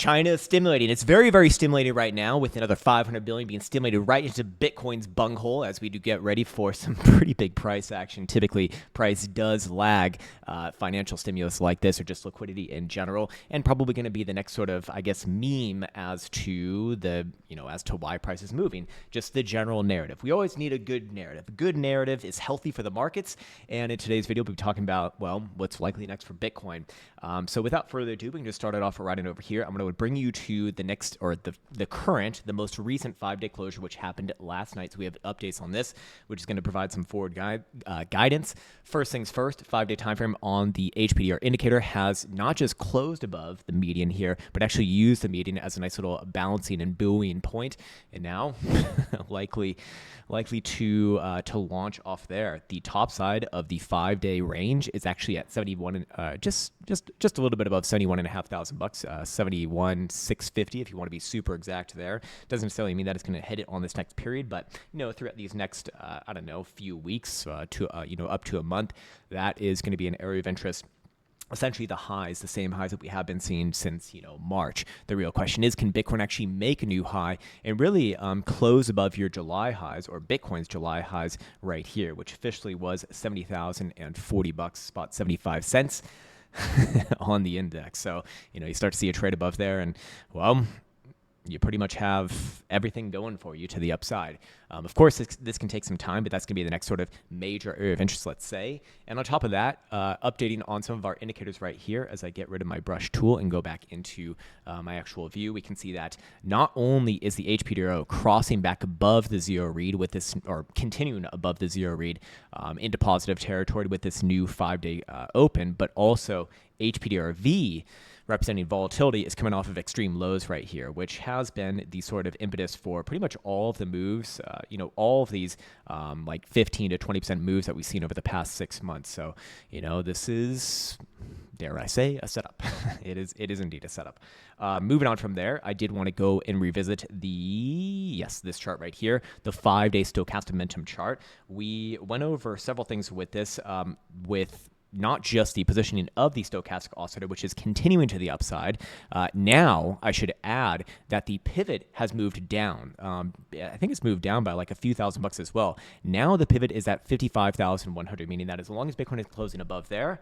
China is stimulating. It's very, very stimulating right now, with another 500 billion being stimulated right into Bitcoin's bunghole as we do get ready for some pretty big price action. Typically, price does lag financial stimulus like this, or just liquidity in general, and probably going to be the next sort of, I guess, meme as to why price is moving. Just the general narrative. We always need a good narrative. A good narrative is healthy for the markets, and in today's video, we'll be talking about, well, what's likely next for Bitcoin. So without further ado, we can just start it off right in over here. I'm going to bring you to the next, or the most recent 5-day closure, which happened last night. So we have updates on this, which is going to provide some forward guidance. First things first, 5-day time frame on the HPDR indicator has not just closed above the median here, but actually used the median as a nice little balancing and buoying point, and now likely to launch off there. The top side of the 5-day range is actually at 71, just a little bit above 71,500 bucks, 71,650 if you want to be super exact there. Doesn't necessarily mean that it's going to hit it on this next period, but throughout these next few weeks to up to a month, that is going to be an area of interest. Essentially the same highs that we have been seeing since, March. The real question is, can Bitcoin actually make a new high and really close above your July highs, or Bitcoin's July highs right here, which officially was 70,040 bucks, spot 75 cents on the index. So, you start to see a trade above there, and, well, you pretty much have everything going for you to the upside. Of course, this can take some time, but that's going to be the next sort of major area of interest, let's say. And on top of that, updating on some of our indicators right here as I get rid of my brush tool and go back into my actual view, we can see that not only is the HPDRO crossing back above the zero read with this, or continuing above the zero read into positive territory with this new 5-day open, but also HPDRV, representing volatility, is coming off of extreme lows right here, which has been the sort of impetus for pretty much all of the moves, all of these like 15 to 20% moves that we've seen over the past 6 months. So, this is, dare I say, a setup. It is indeed a setup. Moving on from there, I did want to go and revisit this chart right here, the 5-day stochastic momentum chart. We went over several things with this, with not just the positioning of the stochastic oscillator, which is continuing to the upside. Now, I should add that the pivot has moved down. I think it's moved down by like a few thousand bucks as well. Now the pivot is at 55,100, meaning that as long as Bitcoin is closing above there,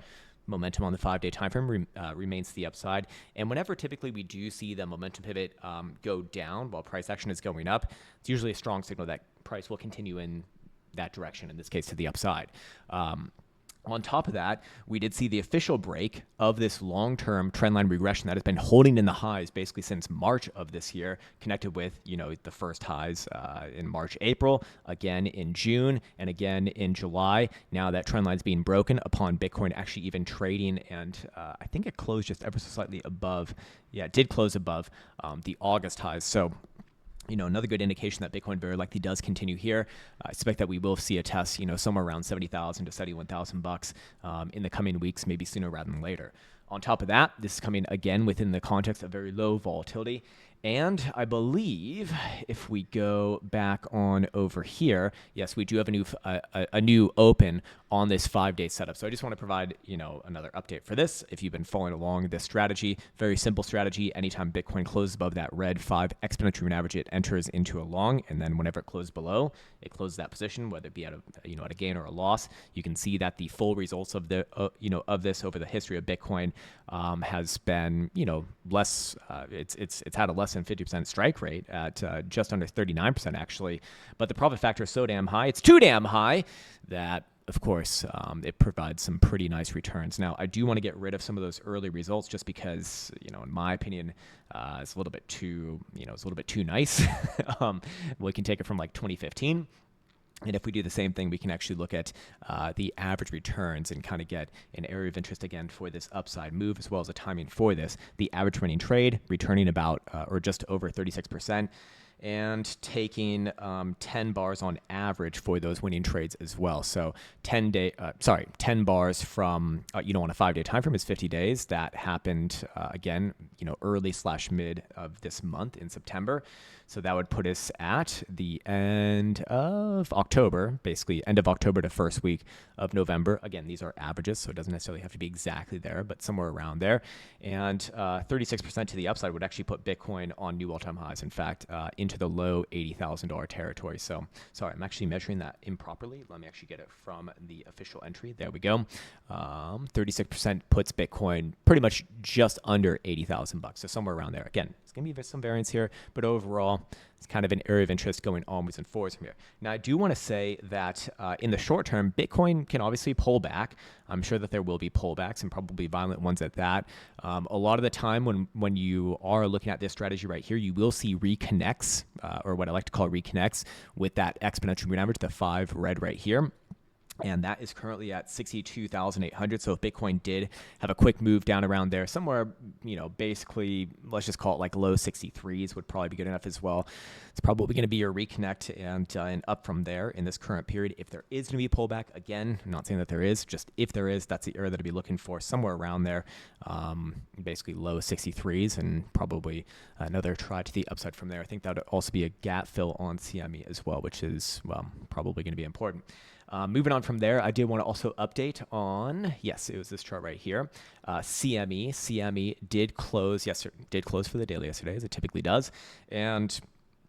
momentum on the 5-day time frame remains to the upside. And whenever typically we do see the momentum pivot go down while price action is going up, it's usually a strong signal that price will continue in that direction, in this case to the upside. On top of that, we did see the official break of this long-term trendline regression that has been holding in the highs basically since March of this year, connected with, the first highs in March, April, again in June, and again in July. Now that trend line is being broken upon Bitcoin actually even trading, and I think it closed just ever so slightly above. Yeah, it did close above the August highs. So, another good indication that Bitcoin very likely does continue here. I expect that we will see a test, somewhere around 70,000 to 71,000 bucks in the coming weeks, maybe sooner rather than later. On top of that, this is coming again within the context of very low volatility. And I believe if we go back on over here, yes, we do have a new open on this 5-day setup. So I just want to provide, another update for this. If you've been following along this strategy, very simple strategy. Anytime Bitcoin closes above that red 5 exponential moving average, it enters into a long, and then whenever it closes below, it closes that position, whether it be at a gain or a loss. You can see that the full results of of this over the history of Bitcoin has been, less. It's had a less than 50% strike rate at just under 39% actually, but the profit factor is so damn high, it's too damn high, that of course it provides some pretty nice returns. Now I do want to get rid of some of those early results just because, in my opinion, it's a little bit too, it's a little bit too nice. We can take it from like 2015. And if we do the same thing, we can actually look at the average returns and kind of get an area of interest again for this upside move, as well as the timing for this. The average running trade returning about or just over 36%. and taking 10 bars on average for those winning trades as well. So 10 bars from on a 5-day time frame is 50 days. That happened again, early/mid of this month in September. So that would put us at the end of October, basically end of October to first week of November. Again, these are averages, so it doesn't necessarily have to be exactly there, but somewhere around there. And 36% to the upside would actually put Bitcoin on new all-time highs. In fact, into the low $80,000 territory. So, sorry, I'm actually measuring that improperly. Let me actually get it from the official entry. There we go. 36% puts Bitcoin pretty much just under $80,000. So somewhere around there. Again, it's going to be some variance here, but overall, it's kind of an area of interest going onwards and forwards from here. Now, I do want to say that in the short term, Bitcoin can obviously pull back. I'm sure that there will be pullbacks and probably violent ones at that. A lot of the time when you are looking at this strategy right here, you will see reconnects, or what I like to call reconnects, with that exponential moving average, the 5 red right here. And that is currently at 62,800. So if Bitcoin did have a quick move down around there, somewhere, basically, let's just call it like low 63s would probably be good enough as well. It's probably going to be your reconnect and up from there in this current period. If there is going to be a pullback, again, I'm not saying that there is, just if there is, that's the area that I'd be looking for, somewhere around there, basically low 63s, and probably another try to the upside from there. I think that would also be a gap fill on CME as well, which is, probably going to be important. Moving on from there, I did want to also update on, yes, it was this chart right here. CME. CME did close for the daily yesterday, as it typically does. And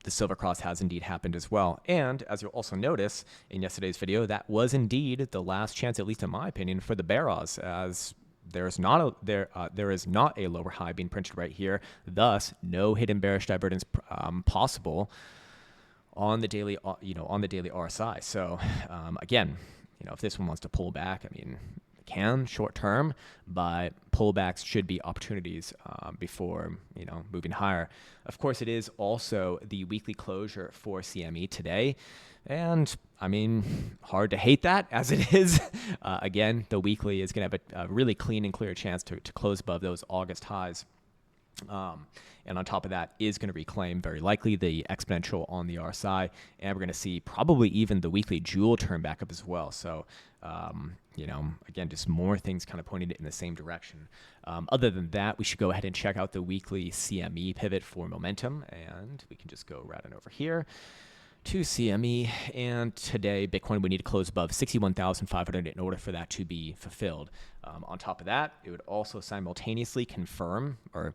the silver cross has indeed happened as well. And as you'll also notice in yesterday's video, that was indeed the last chance, at least in my opinion, for the bear-os, as there is not a lower high being printed right here. Thus, no hidden bearish divergence possible on the daily, on the daily RSI. So again, if this one wants to pull back, it can short term, but pullbacks should be opportunities before moving higher. Of course, it is also the weekly closure for CME today, and hard to hate that as it is. Again, the weekly is going to have a really clean and clear chance to close above those August highs. And on top of that is going to reclaim very likely the exponential on the RSI, and we're going to see probably even the weekly jewel turn back up as well. So, again, just more things kind of pointing in the same direction. Other than that, we should go ahead and check out the weekly CME pivot for momentum, and we can just go right on over here to CME, and today Bitcoin would need to close above 61,500 in order for that to be fulfilled. On top of that, it would also simultaneously confirm, or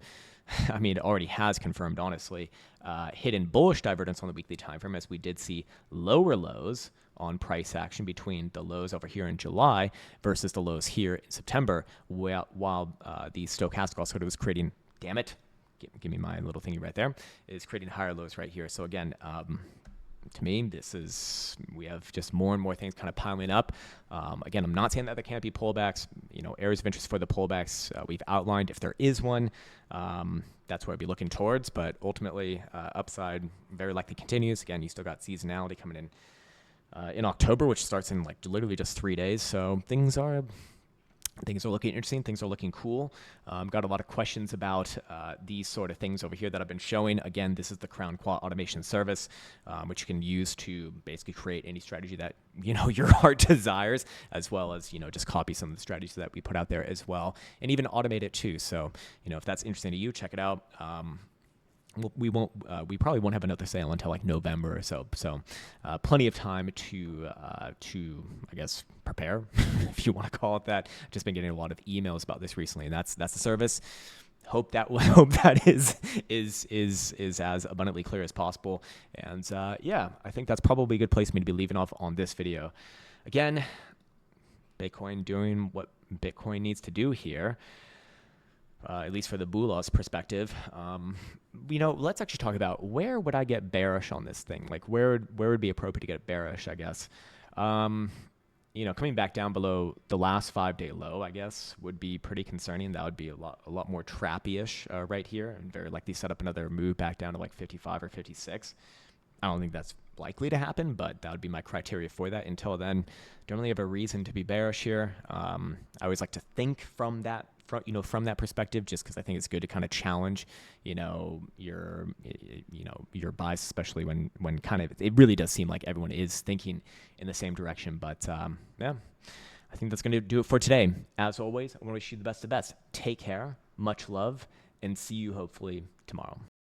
it already has confirmed, honestly, hidden bullish divergence on the weekly time frame, as we did see lower lows on price action between the lows over here in July versus the lows here in September, while the stochastic also was creating, damn it, give me my little thingy right there, is creating higher lows right here. So again, to me, we have just more and more things kind of piling up. Again, I'm not saying that there can't be pullbacks. Areas of interest for the pullbacks we've outlined. If there is one, that's where I'd be looking towards. But ultimately, upside very likely continues. Again, you still got seasonality coming in October, which starts in literally just 3 days. So things are looking interesting. Things are looking cool. Got a lot of questions about these sort of things over here that I've been showing. Again, this is the Krown Quant automation service, which you can use to basically create any strategy that your heart desires, as well as just copy some of the strategies that we put out there as well, and even automate it too. So if that's interesting to you, check it out. We probably won't have another sale until November or so. So plenty of time to I guess prepare, if you want to call it that. Just been getting a lot of emails about this recently, and that's the service. Hope that is as abundantly clear as possible. And I think that's probably a good place for me to be leaving off on this video. Again, Bitcoin doing what Bitcoin needs to do here. At least for the Bull's perspective. Let's actually talk about where would I get bearish on this thing? Where would be appropriate to get bearish, I guess. Coming back down below the last 5-day low, I guess, would be pretty concerning. That would be a lot more trappy-ish right here, and very likely set up another move back down to 55 or 56. I don't think that's likely to happen, but that would be my criteria for that. Until then, don't really have a reason to be bearish here. I always like to think from that from that perspective, just because I think it's good to kind of challenge, your bias, especially when kind of it really does seem like everyone is thinking in the same direction. But yeah, I think that's going to do it for today. As always, I want to wish you the best of best. Take care, much love, and see you hopefully tomorrow.